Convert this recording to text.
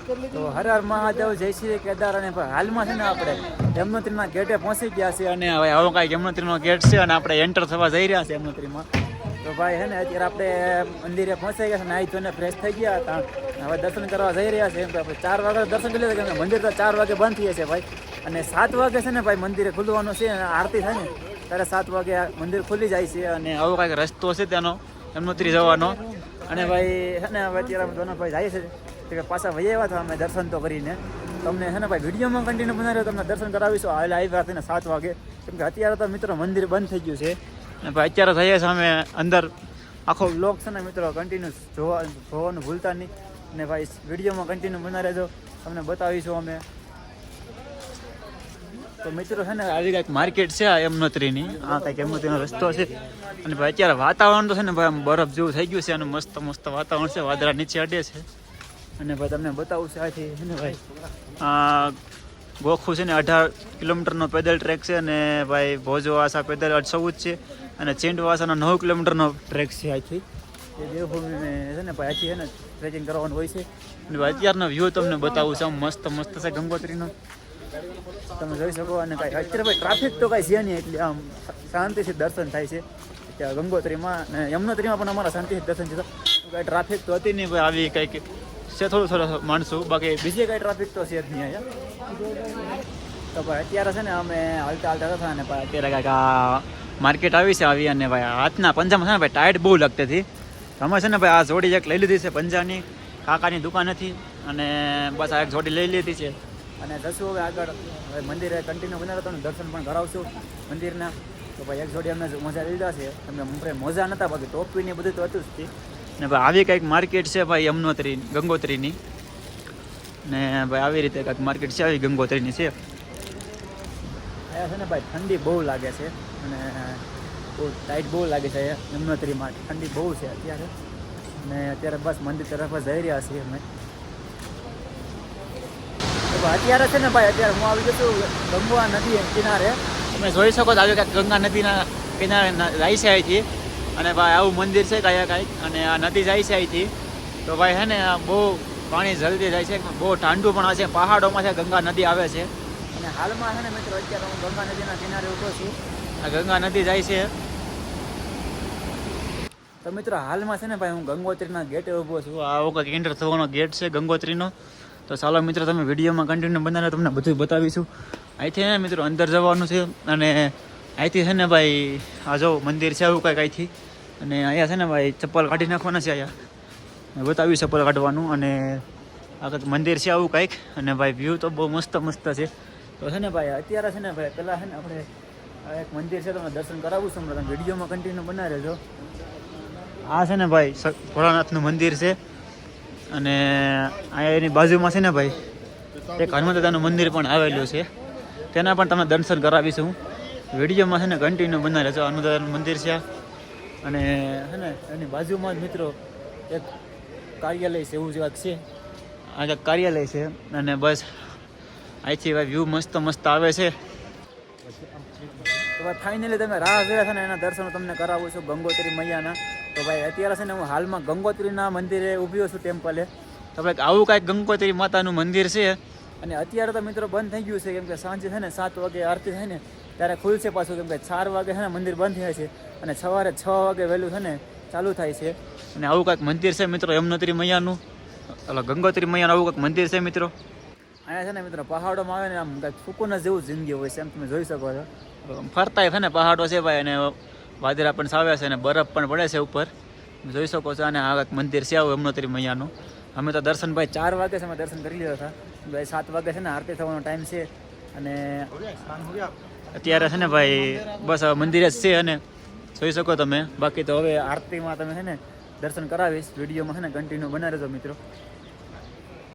તો હર હર મહાદેવ, જય શ્રી કેદાર. અને હાલમાં છે ને આપણે યમનોત્રીના ગેટે પહોંચી ગયા છે અને હવે આવો કાંઈ યમનોત્રીનો ગેટ છે અને આપણે એન્ટર થવા જઈ રહ્યા છે યમનોત્રીમાં. તો ભાઈ છે ને અત્યારે આપણે મંદિરે પહોંચાઈ ગયા છે, નાહી ધોઈને ફ્રેશ થઈ ગયા હતા, હવે દર્શન કરવા જઈ રહ્યા છે. એમ તો આપણે 4 વાગે દર્શન કરી લીધા, કેમ કે મંદિર તો 4 વાગે બંધ થઈ જશે ભાઈ, અને 7 વાગે છે ને ભાઈ મંદિરે ખુલવાનું છે, અને આરતી થાય ને ત્યારે 7 વાગે મંદિર ખુલી જાય છે. અને આવો કાંઈક રસ્તો છે ત્યાંનો યમનોત્રી જવાનો. અને ભાઈ છે ને હવે અત્યારે અમે દોનો ભાઈ જાય છે કે પાછા વહી આવ્યા હતા અમે દર્શન તો કરીને. તમને છે ને ભાઈ વિડીયોમાં કન્ટિન્યુ બનાવ્યો, તમને દર્શન કરાવીશું. હાલ આવ્યા હતા ને 7 વાગે, કેમ કે અત્યારે તો મિત્રો મંદિર બંધ થઈ ગયું છે. અને ભાઈ અત્યારે થઈએ છીએ અમે અંદર. આખો બ્લોગ છે ને મિત્રો કન્ટિન્યુ જોવાનું ભૂલતા નહીં, અને ભાઈ વિડીયોમાં કન્ટિન્યુ બના રહેજો, તમને બતાવીશું અમે. તો મિત્રો છે ને આવી કંઈક માર્કેટ છે આ યમનોત્રીની, આ કંઈક યમનોત્રીનો રસ્તો છે. અને ભાઈ અત્યારે વાતાવરણ તો છે ને ભાઈ આમ બરફ જેવું થઈ ગયું છે, અને મસ્ત મસ્ત વાતાવરણ છે, વાદળા નીચે અડે છે. અને ભાઈ તમને બતાવું છે આથી છે ને ભાઈ આ ગોખું છે ને 18 કિલોમીટરનો પેદલ ટ્રેક છે, અને ભાઈ ભોજવાસા પેદલ 14 છે, અને ચીંડવાસાનો 9 કિલોમીટરનો ટ્રેક છે આથી. એ દેવભૂમિને છે ને ભાઈ આથી છે ને ટ્રેકિંગ કરવાનું હોય છે. અને ભાઈ અત્યારનો વ્યૂ તમને બતાવું છું, આમ મસ્ત મસ્ત છે ગંગોત્રીનો, તમે જોઈ શકો. અને કાંઈ અત્યારે ભાઈ ટ્રાફિક તો કાંઈ છે નહીં, એટલે આમ શાંતિથી દર્શન થાય છે ત્યાં ગંગોત્રીમાં. અને યમનોત્રીમાં પણ અમારા શાંતિથી દર્શન છે, તો કાંઈ ટ્રાફિક તો હતી નહીં ભાઈ. આવી કંઈક છે થોડું માણસો, બાકી બીજી કાંઈ ટ્રાફિક તો છે જ નહીં અહીંયા. તો ભાઈ અત્યારે છે ને અમે હાલતા હતા, અને ભાઈ અત્યારે કાંઈક આ માર્કેટ આવી છે આવી. અને ભાઈ હાથના પંજામાં છે ને ભાઈ ટાઈટ બહુ લાગતી હતી. અમે છે ને ભાઈ આ જોડી એક લઈ લીધી છે પંજાની, કાકાની દુકાન હતી, અને બસ આ એક જોડી લઈ લીધી છે. અને જશું હવે આગળ, હવે મંદિરે કન્ટિન્યુ બનાવ્યો હતો ને દર્શન પણ કરાવશું મંદિરના. તો ભાઈ એક જોડી અમને મોજા લીધા છે, અમને મોજા નહોતા, બાકી ટોપીને બધું તો હતું જ. ને ભાઈ આવી કંઈક માર્કેટ છે ભાઈ યમનોત્રી ગંગોત્રીની. ને ભાઈ આવી રીતે કંઈક માર્કેટ છે આવી ગંગોત્રીની છે. અહીંયા છે ને ભાઈ ઠંડી બહુ લાગે છે, અને બહુ ટાઈટ બહુ લાગે છે યમનોત્રીમાં, ઠંડી બહુ છે અત્યારે. અને અત્યારે બસ મંદિર તરફ જ જઈ રહ્યા છીએ અમે. અત્યારે છે ને ભાઈ અત્યારે હું આવી ગયો છું ગંગા નદી કિનારે. તમે જોઈ શકો છો, આવી કાંઈક ગંગા નદીના કિનારે જાય છે અહીંથી. અને ભાઈ આવું મંદિર છે કાંઈક, અને આ નદી જાય છે અહીંથી. તો ભાઈ છે ને બહુ પાણી જલ્દી જાય છે, બહુ ઠંડુ પણ છે, પહાડોમાં છે ગંગા નદી આવે છે. અને હાલમાં છે ને મિત્રો અત્યારે હું ગંગા નદીના કિનારે ઊભો છું, આ ગંગા નદી જાય છે. તો મિત્રો હાલમાં છે ને ભાઈ હું ગંગોત્રીના ગેટે ઊભો છું. આવો કંઈક એન્ટર થવાનો ગેટ છે ગંગોત્રીનો. તો ચાલો મિત્રો તમે વિડીયોમાં કન્ટિન્યુ બનાવે, તમને બધું બતાવીશું. અહીંથી ને મિત્રો અંદર જવાનું છે, અને અહીંથી છે ને ભાઈ આ જો મંદિર છે આવું કંઈક અહીંથી. અને અહીંયા છે ને ભાઈ ચપ્પલ કાઢી નાખવાના છે, અહીંયા બતાવ્યું ચપ્પલ કાઢવાનું. અને આ કંઈક મંદિર છે આવું કંઈક. અને ભાઈ વ્યૂ તો બહુ મસ્ત મસ્ત છે. તો છે ને ભાઈ અત્યારે છે ને ભાઈ પહેલાં છે ને આપણે એક મંદિર છે, તમને દર્શન કરાવું છું, તમે વિડીયોમાં કન્ટિન્યુ બનાવી રહેજો. આ છે ને ભાઈ ભોળાનાથનું મંદિર છે, અને અહીંયા એની બાજુમાં છે ને ભાઈ એક હનુમાન દાદાનું મંદિર પણ આવેલું છે, તેના પણ તમને દર્શન કરાવીશું. વિડીયોમાં છે ને કન્ટિન્યુ બનાવી રહેજો. હનુમાન દાદાનું મંદિર છે, અને છે ને એની બાજુમાં જ મિત્રો એક કાર્યાલય છે, એવું જેવા છે. આ એક કાર્યાલય છે, અને બસ અહીંથી ભાઈ વ્યૂ મસ્ત મસ્ત આવે છે. તો ભાઈ ફાઇનલી તમે રાહ જોયા છે ને એના દર્શનો તમને કરાવું છું ગંગોત્રી મૈયાના. તો ભાઈ અત્યારે છે ને હું હાલમાં ગંગોત્રીના મંદિરે ઊભ્યો છું ટેમ્પલે. તો ભાઈ આવું કાંઈક ગંગોત્રી માતાનું મંદિર છે. અને અત્યારે તો મિત્રો બંધ થઈ ગયું છે, કેમ કે સાંજે છે ને 7 વાગે આરતી થાય ને ત્યારે ખુલશે પાછું, કેમ કે 4 વાગે છે ને મંદિર બંધ થાય છે, અને સવારે 6 વાગે વહેલું છે ને ચાલુ થાય છે. અને આવું કાંઈક મંદિર છે મિત્રો યમનોત્રી મૈયાનું, એટલે ગંગોત્રી મૈયાનું આવું કાંઈક મંદિર છે મિત્રો. અહીંયા છે ને મિત્રો પહાડોમાં આવે ને આમ કાંઈક સુકૂન જેવું જિંદગી હોય છે, એમ તમે જોઈ શકો છો. ફરતાય છે ને પહાડો છે ભાઈ, અને વાદળા પણ સાવે છે, અને બરફ પણ પડે છે ઉપર, જોઈ શકો છો. અને આ કાંઈક મંદિર છે આવું યમનોત્રી મૈયાનું. અમે તો દર્શન ભાઈ 4 વાગે છે અમે દર્શન કરી લીધા હતા. ભાઈ 7 વાગે છે ને આરતી થવાનો ટાઈમ છે, અને અત્યારે છે ને ભાઈ બસ મંદિર જ છે, અને જોઈ શકો તમે. બાકી તો હવે આરતીમાં તમે છે ને દર્શન કરાવીશ, વિડીયોમાં છે ને કન્ટિન્યુ બનાવી રહેજો મિત્રો.